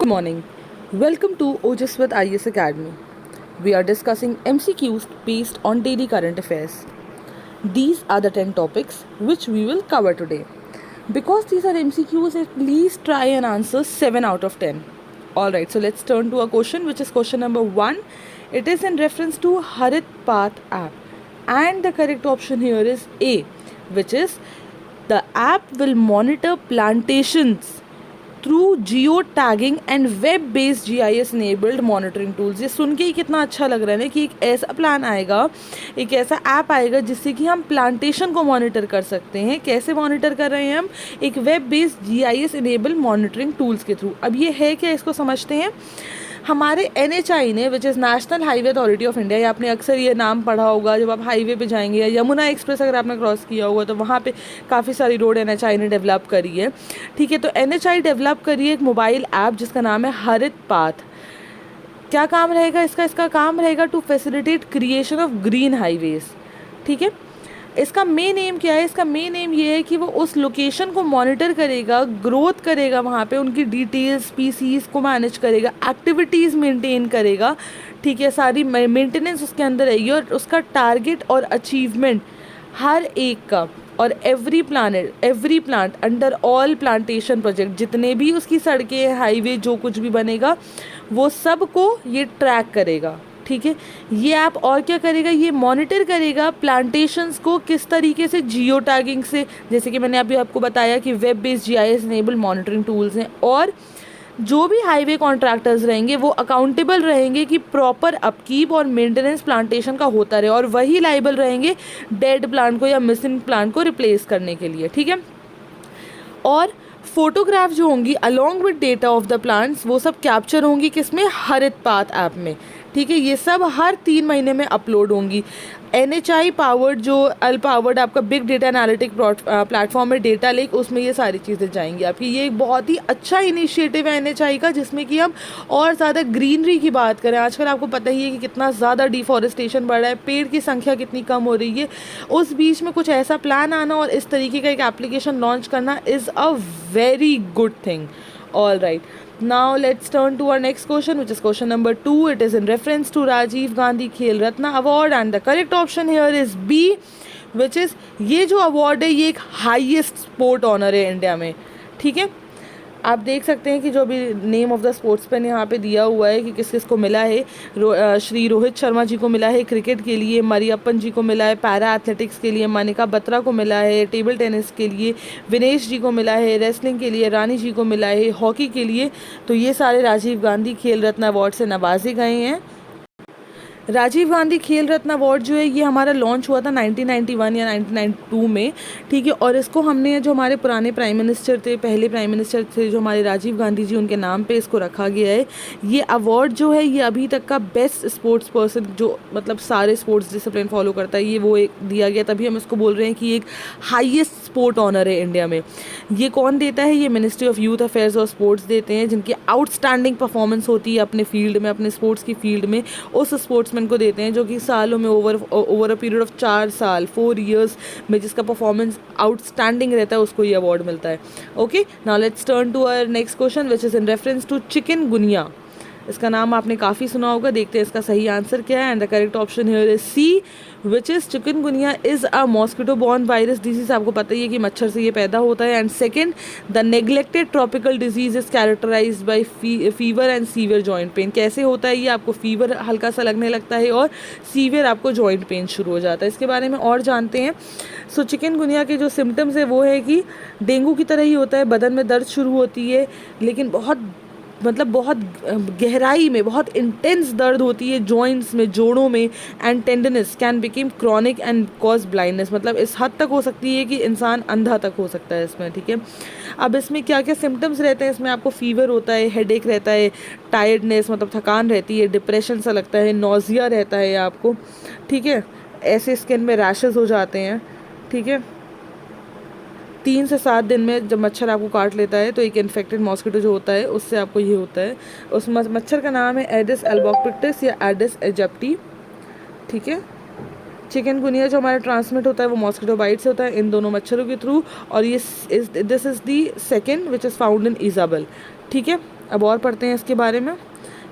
Good morning. Welcome to Ojas with IS Academy. We are discussing MCQs based on daily current affairs. These are the 10 topics which we will cover today. Because these are MCQs, at least try and answer 7 out of 10. Alright, so let's turn to a question which is question number 1. It is in reference to Harit Path app. And the correct option here is A, which is the app will monitor plantations through geo tagging and web based GIS enabled monitoring tools. ये सुन के ही कितना अच्छा लग रहा है ना कि एक ऐसा प्लान आएगा, एक ऐसा ऐप आएगा जिससे कि हम प्लांटेशन को मॉनिटर कर सकते हैं। कैसे मॉनिटर कर रहे हैं हम? एक web based GIS enabled monitoring tools के थ्रू। अब ये है क्या, इसको समझते हैं। हमारे NHI ने, which is national highway authority of India, या आपने अक्सर ये नाम पढ़ा होगा जब आप हाईवे पे जाएंगे, या यमुना एक्सप्रेस अगर आपने क्रॉस किया होगा तो वहाँ पे काफ़ी सारी रोड NHI ने डेवलप करी है। ठीक है, तो NHI डेवलप करी है एक मोबाइल ऐप जिसका नाम है हरित पाथ। क्या काम रहेगा इसका काम रहेगा to facilitate creation of green highways. ठीक है, इसका मेन एम क्या है? इसका मेन एम ये है कि वो उस लोकेशन को मॉनिटर करेगा, ग्रोथ करेगा, वहाँ पे उनकी डिटेल्स, स्पीसीज़ को मैनेज करेगा, एक्टिविटीज़ मेंटेन करेगा। ठीक है, सारी मेंटेनेंस उसके अंदर रहेगी और उसका टारगेट और अचीवमेंट हर एक का, और every plant under all plantation project, जितने भी उसकी सड़कें, हाईवे, जो कुछ भी बनेगा वो सब को ये ट्रैक करेगा। ठीक है, ये ऐप और क्या करेगा? ये मॉनिटर करेगा प्लांटेशंस को किस तरीके से, जियो टैगिंग से, जैसे कि मैंने अभी आपको बताया कि web based GIS enable monitoring tools हैं। और जो भी हाईवे कॉन्ट्रैक्टर्स रहेंगे वो अकाउंटेबल रहेंगे कि प्रॉपर अपकीप और मेंटेनेंस प्लांटेशन का होता रहे, और वही लाइबल रहेंगे डेड प्लांट को या मिसिंग प्लांट को रिप्लेस करने के लिए। ठीक है, और फोटोग्राफ जो होंगी along with data of the plants, वो सब कैप्चर होंगी किसमें? हरित पाथ ऐप में। ठीक है, ये सब हर 3 महीने में अपलोड होंगी। NHI पावर्ड, जो पावर्ड आपका बिग डेटा एनालिटिक प्लेटफॉर्म है डेटा लेक, उसमें ये सारी चीज़ें जाएंगी आपकी। ये एक बहुत ही अच्छा इनिशिएटिव है NHI का, जिसमें कि हम और ज़्यादा ग्रीनरी की बात करें। आजकल आपको पता ही है कि कितना ज़्यादा डिफॉरेस्टेशन बढ़ रहा है, पेड़ की संख्या कितनी कम हो रही है। उस बीच में कुछ ऐसा प्लान आना और इस तरीके का एक एप्लीकेशन लॉन्च करना is a very good thing. All right, now let's turn to our next question, which is question number 2. It is in reference to Rajiv Gandhi Khel Ratna award and the correct option here is B, which is ये जो award है ये एक highest sport honor है India में। ठीक है, आप देख सकते हैं कि जो भी नेम ऑफ द स्पोर्ट्समैन यहाँ पे दिया हुआ है कि किस किस को मिला है। श्री रोहित शर्मा जी को मिला है क्रिकेट के लिए, मरियप्पन जी को मिला है पैरा एथलेटिक्स के लिए, मनिका बत्रा को मिला है टेबल टेनिस के लिए, विनेश जी को मिला है रेसलिंग के लिए, रानी जी को मिला है हॉकी के लिए। तो ये सारे राजीव गांधी खेल रत्न अवार्ड से नवाजे गए हैं। राजीव गांधी खेल रत्न अवार्ड जो है ये हमारा लॉन्च हुआ था 1991 या 1992 में। ठीक है, और इसको हमने, जो हमारे पुराने प्राइम मिनिस्टर थे, पहले प्राइम मिनिस्टर थे जो हमारे राजीव गांधी जी, उनके नाम पे इसको रखा गया है। ये अवार्ड जो है ये अभी तक का बेस्ट स्पोर्ट्स पर्सन, जो मतलब सारे स्पोर्ट्स डिसिप्लिन फॉलो करता है, ये वो एक दिया गया, तभी हम इसको बोल रहे हैं कि एक हाईएस्ट स्पोर्ट ऑनर है इंडिया में। ये कौन देता है? ये मिनिस्ट्री ऑफ यूथ अफेयर्स और स्पोर्ट्स देते हैं, जिनकी आउटस्टैंडिंग परफॉर्मेंस होती है अपने फील्ड में, अपने स्पोर्ट्स की फील्ड में, उस स्पोर्ट्समैन को देते हैं जो कि सालों में ओवर अ पीरियड ऑफ 4 साल 4 years में जिसका परफॉर्मेंस आउटस्टैंडिंग रहता है, उसको ये अवार्ड मिलता है। Okay, now let's turn to our next question, which is in reference to chikungunya. इसका नाम आपने काफ़ी सुना होगा, देखते हैं इसका सही आंसर क्या है। And the correct option here is C, which is chikungunya is a mosquito borne virus disease. आपको पता ही है कि मच्छर से ये पैदा होता है। And second, the neglected tropical disease is characterised by fever and severe joint pain. कैसे होता है ये? आपको फीवर हल्का सा लगने लगता है और सीवियर आपको जॉइंट पेन शुरू हो जाता है। इसके बारे में और जानते हैं। सो चिकनगुनिया के जो सिम्टम्स है वो है कि डेंगू की तरह ही होता है, बदन में दर्द शुरू होती है, लेकिन बहुत गहराई में बहुत इंटेंस दर्द होती है जॉइंट्स में, जोड़ों में। And tenderness can become chronic and cause blindness, मतलब इस हद तक हो सकती है कि इंसान अंधा तक हो सकता है इसमें। ठीक है, अब इसमें क्या क्या सिम्टम्स रहते हैं? इसमें आपको फीवर होता है, हेडेक रहता है, टायर्डनेस मतलब थकान रहती है, डिप्रेशन सा लगता है, नोजिया रहता है आपको। ठीक है, ऐसे स्किन में रैशेस हो जाते हैं। ठीक है, 3 से 7 दिन में जब मच्छर आपको काट लेता है तो एक इन्फेक्टेड मॉस्किटो जो होता है उससे आपको ये होता है। उस मच्छर का नाम है एडिस एल्बोक्टिक्टिस या एडिस एजिप्टी। ठीक है, चिकनगुनिया जो हमारा ट्रांसमिट होता है वो मॉस्किटो बाइट से होता है, इन दोनों मच्छरों के थ्रू। और ये this is the second which is found in Isabel. ठीक है, अब और पढ़ते हैं इसके बारे में।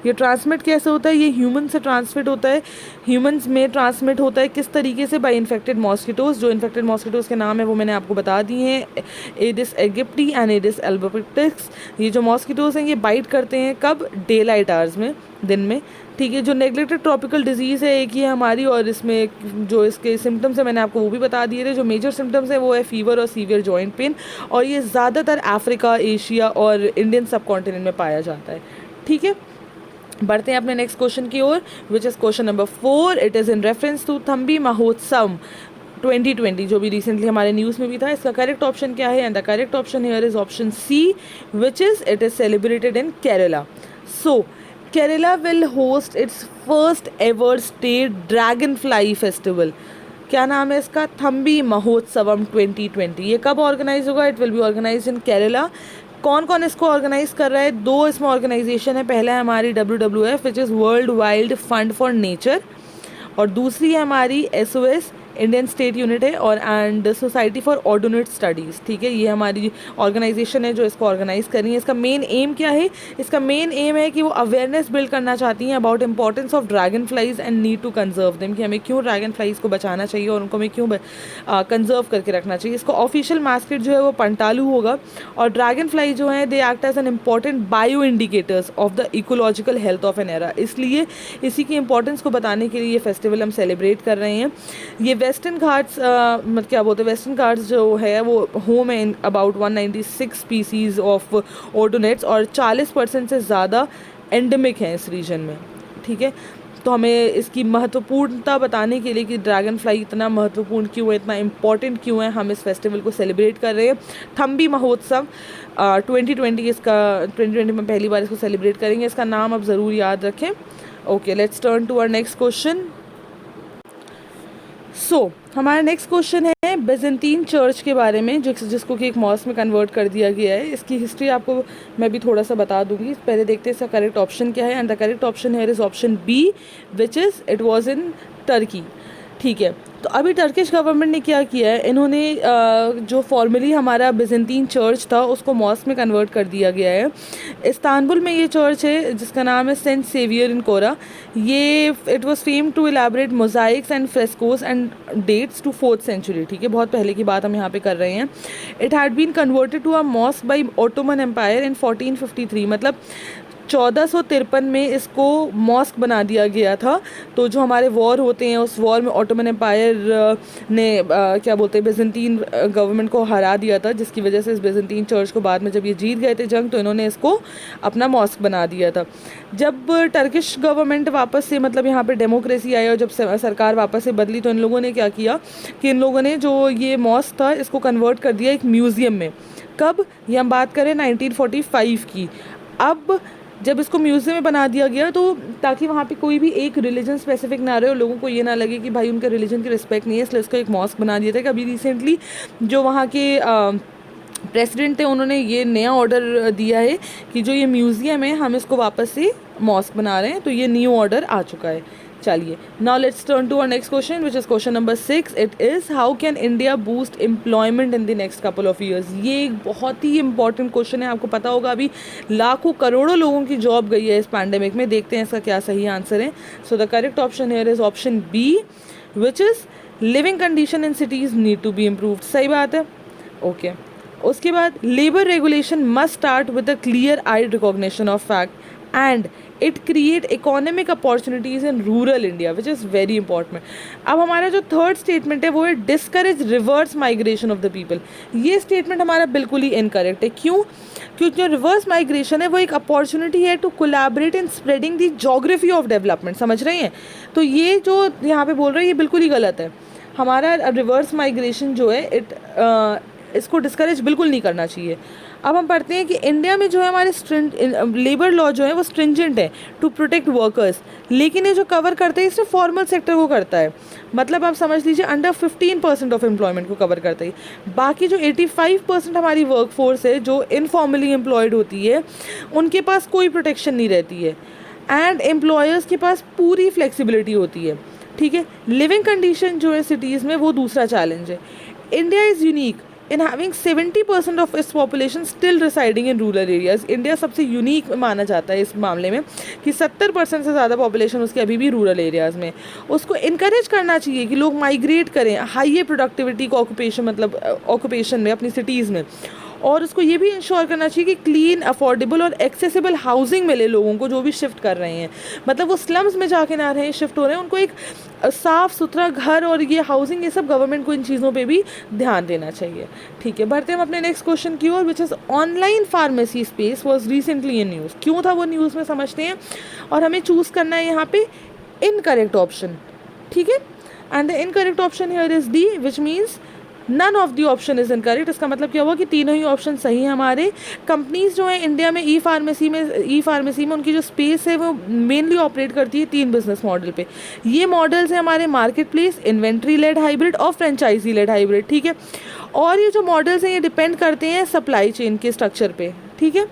ये ट्रांसमिट कैसे होता है, ये ह्यूमन से ट्रांसमिट होता है, ह्यूमंस में ट्रांसमिट होता है किस तरीके से, बाय इन्फेक्टेड मॉस्किटोज़। जो इन्फेक्टेड मॉस्किटोज़ के नाम है वो मैंने आपको बता दिए हैं, एडिस एगिप्टी एंड एडिस एल्बोपिक्टिक्स। ये जो मॉस्किटोज़ हैं ये बाइट करते हैं कब, डे लाइट आवर्स में, दिन में, ठीक है। जो नेग्लेक्टेड ट्रॉपिकल डिजीज़ है एक ही है हमारी, और इसमें जो इसके सिम्टम्स हैं मैंने आपको वो भी बता दिए थे। जो मेजर सिम्टम्स हैं वो है फीवर और सीवियर जॉइंट पेन, और ये ज़्यादातर अफ्रीका, एशिया और इंडियन सब कॉन्टिनेंट में पाया जाता है, ठीक है। बढ़ते हैं अपने नेक्स्ट क्वेश्चन की ओर, which is question number 4। It is in reference to Thumbi Mahotsav 2020, जो भी रिसेंटली हमारे न्यूज़ में भी था। इसका करेक्ट ऑप्शन क्या है, and the correct option here is option C, which is it is celebrated in Kerala. So Kerala will host its first ever state dragon fly festival. क्या नाम है इसका, थम्बी महोत्सवम 2020। ये कब ऑर्गेनाइज होगा, इट विल बी ऑर्गेनाइज इन केरला। कौन कौन इसको ऑर्गेनाइज कर रहा है, 2 इसमें ऑर्गेनाइजेशन है। पहला है हमारी WWF which is world wild fund for nature, और दूसरी है हमारी SOS इंडियन स्टेट यूनिट है, और एंड सोसाइटी फॉर ऑर्डोनेट स्टडीज़, ठीक है। ये हमारी ऑर्गेनाइजेशन है जो इसको ऑर्गेनाइज कर रही है। इसका मेन एम क्या है, इसका मेन एम है कि वो अवेयरनेस बिल्ड करना चाहती हैं about importance of dragon flies and need to conserve them, कि हमें क्यों ड्रैगन फ्लाइज को बचाना चाहिए और उनको हमें क्यों कंजर्व करके रखना चाहिए। इसका ऑफिशियल मास्केट जो है वो पंटालू होगा, और ड्रैगन फ्लाई जो है they act as an important bio indicators of the ecological health of an area, इसलिए इसी की इंपॉर्टेंस को बताने के लिए ये फेस्टिवल हम सेलिब्रेट कर रहे हैं। ये वेस्टर्न घाट्स मतलब क्या बोलते हैं, वेस्टर्न घाट्स जो है वो होम है इन अबाउट 196 स्पीसीज़ ऑफ ऑर्डोनेट्स, और 40% से ज़्यादा एंडेमिक हैं इस रीजन में, ठीक है। तो हमें इसकी महत्वपूर्णता बताने के लिए कि ड्रैगन फ्लाई इतना महत्वपूर्ण क्यों है, इतना इम्पॉर्टेंट क्यों है, हम इस फेस्टिवल को सेलिब्रेट कर रहे हैं। थम्बी महोत्सव 2020, इसका 2020 में पहली बार इसको सेलिब्रेट करेंगे। इसका नाम आप ज़रूर याद रखें। Okay, let's turn to our next question. हमारा नेक्स्ट क्वेश्चन है बेजेंटीन चर्च के बारे में, जिसको कि एक मॉस्क में कन्वर्ट कर दिया गया है। इसकी हिस्ट्री आपको मैं भी थोड़ा सा बता दूंगी। पहले देखते हैं इसका करेक्ट ऑप्शन क्या है, एंड द करेक्ट ऑप्शन है is option B, which is it was in Turkey, ठीक है। तो अभी टर्किश गवर्नमेंट ने क्या किया है, इन्होंने जो फॉर्मली हमारा बेजेंटीन चर्च था उसको मॉस्क में कन्वर्ट कर दिया गया है। इस्तांबुल में ये चर्च है जिसका नाम है सेंट सेवियर इन कोरा। ये it was fame to elaborate mosaics and frescoes and dates to 4th century, ठीक है। बहुत पहले की बात हम यहाँ पे कर रहे हैं। It had been converted to a mosque by Ottoman Empire in 1453, मतलब 1453 में इसको मॉस्क बना दिया गया था। तो जो हमारे वॉर होते हैं उस वॉर में ऑटोमन एम्पायर ने क्या बोलते हैं बेजेंटीन गवर्नमेंट को हरा दिया था, जिसकी वजह से इस बेजेंटीन चर्च को बाद में जब ये जीत गए थे जंग, तो इन्होंने इसको अपना मॉस्क बना दिया था। जब टर्किश गवर्नमेंट वापस से मतलब यहाँ पे डेमोक्रेसी आई और जब सरकार वापस से बदली, तो इन लोगों ने क्या किया कि इन लोगों ने जो ये मॉस्क था इसको कन्वर्ट कर दिया एक म्यूज़ियम में। कब, ये हम बात करें 1945 की। अब जब इसको म्यूज़ियम में बना दिया गया तो ताकि वहाँ पे कोई भी एक रिलीजन स्पेसिफिक ना रहे और लोगों को ये ना लगे कि भाई उनके रिलीजन की रिस्पेक्ट नहीं है, इसलिए इसको एक मॉस्क बना दिया था। कि अभी रिसेंटली जो वहाँ के प्रेसिडेंट थे उन्होंने ये नया ऑर्डर दिया है कि जो ये म्यूज़ियम है हम इसको वापस से मॉस्क बना रहे हैं, तो ये न्यू ऑर्डर आ चुका है। चलिए, now let's turn to our next question, which is question number 6। It is how can India boost employment in the next couple of years. ये एक बहुत ही इंपॉर्टेंट क्वेश्चन है। आपको पता होगा अभी लाखों करोड़ों लोगों की जॉब गई है इस पैंडेमिक में। देखते हैं इसका क्या सही आंसर है। So the correct option here is option B, which is living condition in cities need to be improved. सही बात है, ओके। उसके बाद labour regulation must start with a clear eyed recognition of fact and it create economic opportunities in rural India, which is very important. अब हमारा जो third statement है वो है discourage reverse migration of the people. ये statement हमारा बिल्कुल ही incorrect है। क्यों? क्योंकि जो रिवर्स माइग्रेशन है वो एक अपॉर्चुनिटी है to collaborate in spreading the geography of development. समझ रहे हैं? तो ये जो यहाँ पे बोल रहे हैं ये बिल्कुल ही गलत है। हमारा रिवर्स माइग्रेशन जो है इसको डिस्करेज बिल्कुल नहीं करना चाहिए। अब हम पढ़ते हैं कि इंडिया में जो है हमारे लेबर लॉ जो है वो स्ट्रिंजेंट है टू प्रोटेक्ट वर्कर्स, लेकिन ये जो कवर करता है इससे फॉर्मल सेक्टर को करता है। मतलब आप समझ लीजिए अंडर 15% ऑफ एम्प्लॉयमेंट को कवर करता है। बाकी जो 85% हमारी वर्क फोर्स है जो इनफॉर्मली एम्प्लॉयड होती है उनके पास कोई प्रोटेक्शन नहीं रहती है एंड एम्प्लॉयर्स के पास पूरी फ्लेक्सिबिलिटी होती है, ठीक है। लिविंग कंडीशन जो है सिटीज़ में वो दूसरा चैलेंज है। India is unique in having 70% of its population still residing in rural areas. India सबसे यूनिक माना जाता है इस मामले में कि 70% से ज़्यादा पॉपुलेशन उसकी अभी भी रूरल एरियाज़ में। उसको इनकरेज करना चाहिए कि लोग माइग्रेट करें हाई प्रोडक्टिविटी को ऑक्यूपेशन मतलब ऑक्यूपेशन में अपनी सिटीज़ में, और उसको ये भी इंश्योर करना चाहिए कि क्लीन, अफोर्डेबल और एक्सेसिबल हाउसिंग मिले लोगों को जो भी शिफ्ट कर रहे हैं, मतलब वो स्लम्स में जाके ना रहे, शिफ्ट हो रहे हैं, उनको एक साफ़ सुथरा घर और ये हाउसिंग, ये सब गवर्नमेंट को इन चीज़ों पे भी ध्यान देना चाहिए। ठीक है, बढ़ते हैं हम अपने नेक्स्ट क्वेश्चन की ओर, which is online pharmacy space was recently in news. क्यों था वो न्यूज़ में समझते हैं, और हमें चूज़ करना है यहाँ पे इनकरेक्ट ऑप्शन। ठीक है, and the incorrect option here is D, which means none of the options is incorrect. इसका मतलब क्या हुआ कि तीनों ही ऑप्शन सही हैं हमारे। कंपनीज जो है इंडिया में ई फार्मेसी में उनकी जो स्पेस है वो मेनली ऑपरेट करती है 3 बिजनेस मॉडल पे। ये मॉडल्स हैं हमारे marketplace, inventory led hybrid और फ्रेंचाइजी लेड हाइब्रिड। ठीक है, और ये जो मॉडल्स हैं ये डिपेंड करते हैं सप्लाई चेन के स्ट्रक्चर पे। ठीक है,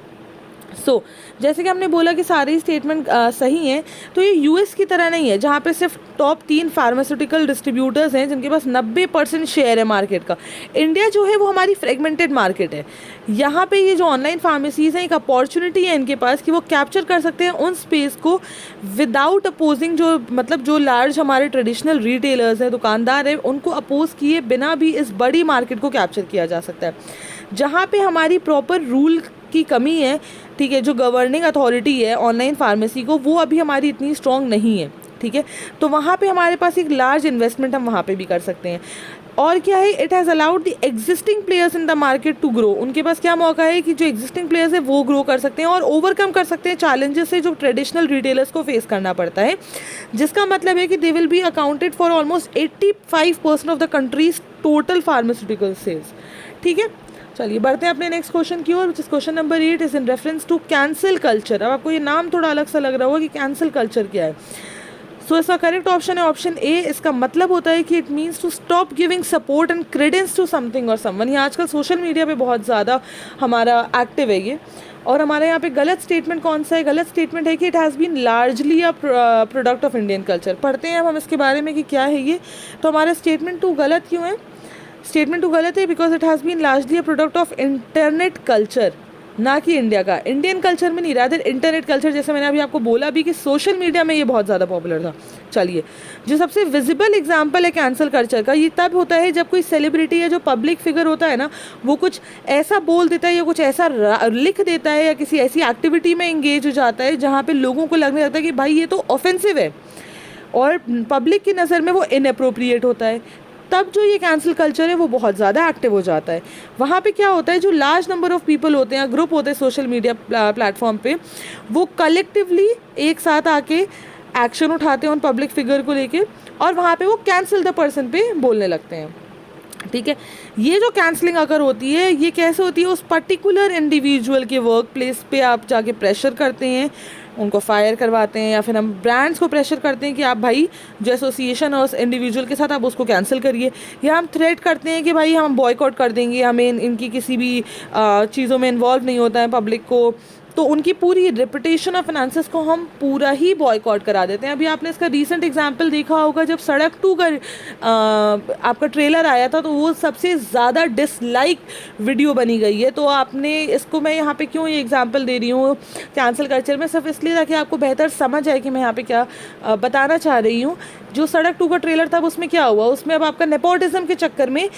सो जैसे कि हमने बोला कि सारे ही स्टेटमेंट सही हैं, तो ये यूएस की तरह नहीं है जहाँ पे सिर्फ टॉप 3 फार्मास्यूटिकल डिस्ट्रीब्यूटर्स हैं जिनके पास 90% शेयर है मार्केट का। इंडिया जो है वो हमारी फ्रेगमेंटेड मार्केट है। यहाँ पे ये जो ऑनलाइन फार्मेसीज़ हैं, एक अपॉर्चुनिटी है इनके पास कि वो कैप्चर कर सकते हैं उन स्पेस को विदाउट अपोजिंग, जो मतलब जो लार्ज हमारे ट्रेडिशनल रिटेलर्स हैं, दुकानदार हैं, उनको अपोज किए बिना भी इस बड़ी मार्केट को कैप्चर किया जा सकता है। जहाँ पे हमारी प्रॉपर रूल की कमी है, ठीक है, जो गवर्निंग अथॉरिटी है ऑनलाइन फार्मेसी को, वो अभी हमारी इतनी स्ट्रॉन्ग नहीं है। ठीक है, तो वहाँ पे हमारे पास एक लार्ज इन्वेस्टमेंट हम वहाँ पे भी कर सकते हैं। और क्या है, it has allowed the existing players in the market to grow. उनके पास क्या मौका है कि जो एग्जिस्टिंग प्लेयर्स है वो ग्रो कर सकते हैं और ओवरकम कर सकते हैं चैलेंजेस से जो ट्रेडिशनल रिटेलर्स को फेस करना पड़ता है, जिसका मतलब है कि they will be accounted for almost 85% of the countries total pharmaceutical sales. ठीक है, चलिए बढ़ते हैं अपने नेक्स्ट क्वेश्चन की ओर, which is question number 8 is in reference to cancel culture. अब आपको ये नाम थोड़ा अलग सा लग रहा होगा कि कैंसिल कल्चर क्या है। सो इसका करेक्ट ऑप्शन है ऑप्शन ए। इसका मतलब होता है कि it means to stop giving support and credence to something और समवन। ये आजकल सोशल मीडिया पे बहुत ज़्यादा हमारा एक्टिव है ये। और हमारे यहाँ पे गलत स्टेटमेंट कौन सा है, गलत स्टेटमेंट है कि it has been largely a product of Indian culture. पढ़ते हैं अब हम इसके बारे में कि क्या है ये। तो हमारा स्टेटमेंट 2 गलत क्यों है, स्टेटमेंट 2 गलत है because it has been largely a product of internet culture, ना कि इंडिया का। इंडियन कल्चर में नहीं, रादर इंटरनेट कल्चर, जैसे मैंने अभी आपको बोला भी कि सोशल मीडिया में ये बहुत ज़्यादा पॉपुलर था। चलिए, जो सबसे विजिबल एग्जांपल है कैंसिल कल्चर का, ये तब होता है जब कोई सेलिब्रिटी या जो पब्लिक फिगर होता है ना, वो कुछ ऐसा बोल देता है या कुछ ऐसा लिख देता है या किसी ऐसी एक्टिविटी में इंगेज हो जाता है जहाँ पर लोगों को लगने लगता है कि भाई ये तो ऑफेंसिव है और पब्लिक की नज़र में वो इनअप्रोप्रिएट होता है, तब जो ये कैंसिल कल्चर है वो बहुत ज़्यादा एक्टिव हो जाता है। वहाँ पे क्या होता है, जो लार्ज नंबर ऑफ पीपल होते हैं, ग्रुप होते हैं सोशल मीडिया प्लेटफॉर्म पे, वो कलेक्टिवली एक साथ आके एक्शन उठाते हैं उन पब्लिक फिगर को लेके और वहाँ पे वो कैंसिल द पर्सन पे बोलने लगते हैं। ठीक है, ये जो कैंसलिंग अगर होती है ये कैसे होती है, उस पर्टिकुलर इंडिविजुअल के वर्क प्लेस पे आप जाके प्रेशर करते हैं, उनको फायर करवाते हैं, या फिर हम ब्रांड्स को प्रेशर करते हैं कि आप भाई जो एसोसिएशन और उस इंडिविजुअल के साथ आप उसको कैंसिल करिए, या हम थ्रेट करते हैं कि भाई हम बॉयकॉट कर देंगे, हमें इनकी किसी भी चीज़ों में इन्वॉल्व नहीं होता है पब्लिक को, तो उनकी पूरी रेपुटेशन और फाइनेंसेस को हम पूरा ही बॉयकॉट करा देते हैं। अभी आपने इसका रीसेंट एग्जांपल देखा होगा, जब सड़क 2 का आपका ट्रेलर आया था तो वो सबसे ज़्यादा डिसलाइक वीडियो बनी गई है। तो आपने इसको, मैं यहाँ पे क्यों ये एग्जांपल दे रही हूँ कैंसिल कल्चर में, सिर्फ इसलिए ताकि आपको बेहतर समझ आए कि मैं यहाँ पे क्या बताना चाह रही हूँ। जो सड़क 2 का ट्रेलर था उसमें क्या हुआ, उसमें अब आपका नेपोटिज्म के चक्कर में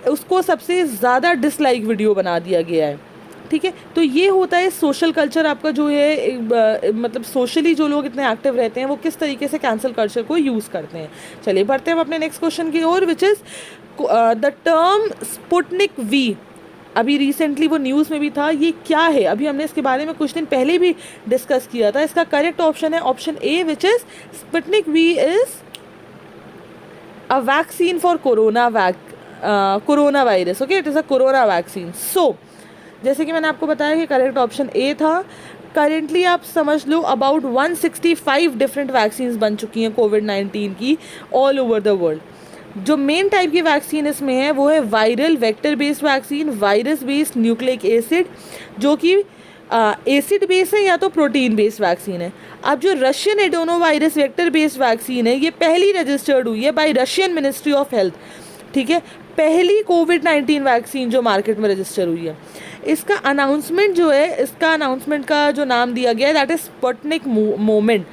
उसको सबसे ज़्यादा डिसलाइक वीडियो बना दिया गया है। ठीक है, तो ये होता है सोशल कल्चर आपका जो है, मतलब सोशली जो लोग इतने एक्टिव रहते हैं वो किस तरीके से कैंसिल कल्चर को यूज़ करते हैं। चलिए बढ़ते हैं हम अपने नेक्स्ट क्वेश्चन की ओर, which is the term Sputnik V. अभी रिसेंटली वो न्यूज़ में भी था, ये क्या है, अभी हमने इसके बारे में कुछ दिन पहले भी डिस्कस किया था। इसका करेक्ट ऑप्शन है option A, which is Sputnik V is a vaccine for corona virus. Okay, it is a corona vaccine. So जैसे कि मैंने आपको बताया कि करेक्ट ऑप्शन ए था। करेंटली आप समझ लो अबाउट 165 डिफरेंट वैक्सीन्स बन चुकी हैं कोविड-19 की ऑल ओवर द वर्ल्ड। जो मेन टाइप की वैक्सीन इसमें है वो है viral vector based vaccine, virus based nucleic acid, जो कि एसिड बेस्ड है या तो प्रोटीन बेस्ड वैक्सीन है। अब जो Russian adeno virus vector based vaccine है, ये पहली रजिस्टर्ड हुई है by Russian ministry of health. ठीक है, पहली कोविड-19 वैक्सीन जो मार्केट में रजिस्टर हुई है, इसका अनाउंसमेंट जो है, इसका अनाउंसमेंट का जो नाम दिया गया है that is Sputnik moment.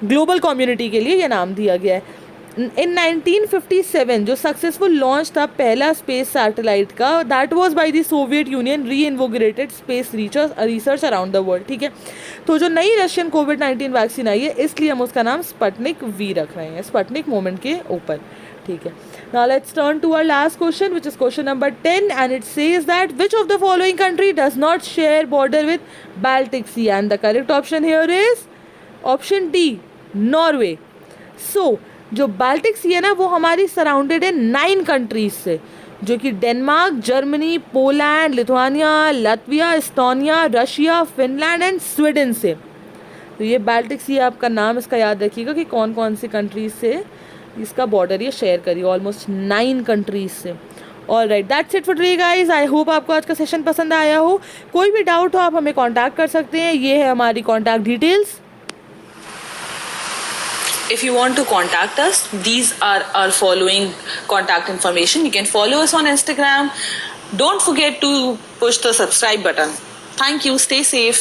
Global community के लिए ये नाम दिया गया है। इन 1957 जो सक्सेसफुल लॉन्च था पहला स्पेस सैटेलाइट का, that was by the Soviet Union reinvigorated space research around the world. ठीक है, तो जो नई रशियन कोविड-19 वैक्सीन आई है, इसलिए हम उसका नाम स्पुतनिक वी रख रहे हैं, स्पुतनिक मोमेंट के ऊपर। ठीक है, now let's turn to our last question, which is question number 10, and it says that which of the following country does not share border with Baltic Sea? And the correct option here is option D, Norway. So जो Baltic सी है ना, वो हमारी surrounded है 9 countries से, जो कि Denmark, Germany, Poland, Lithuania, Latvia, Estonia, Russia, Finland and Sweden से। तो ये बाल्टिक सी आपका नाम इसका याद रखिएगा कि कौन कौन सी कंट्रीज से इसका बॉर्डर ये शेयर करिए, ऑलमोस्ट 9 कंट्रीज से। All right, that's it for today guys. I hope आपको आज का सेशन पसंद आया हो। कोई भी डाउट हो आप हमें कॉन्टैक्ट कर सकते हैं, ये है हमारी contact details. If you want to contact us, these are our following contact information. You can follow us on Instagram. Don't forget to push the subscribe button. Thank you. Stay safe.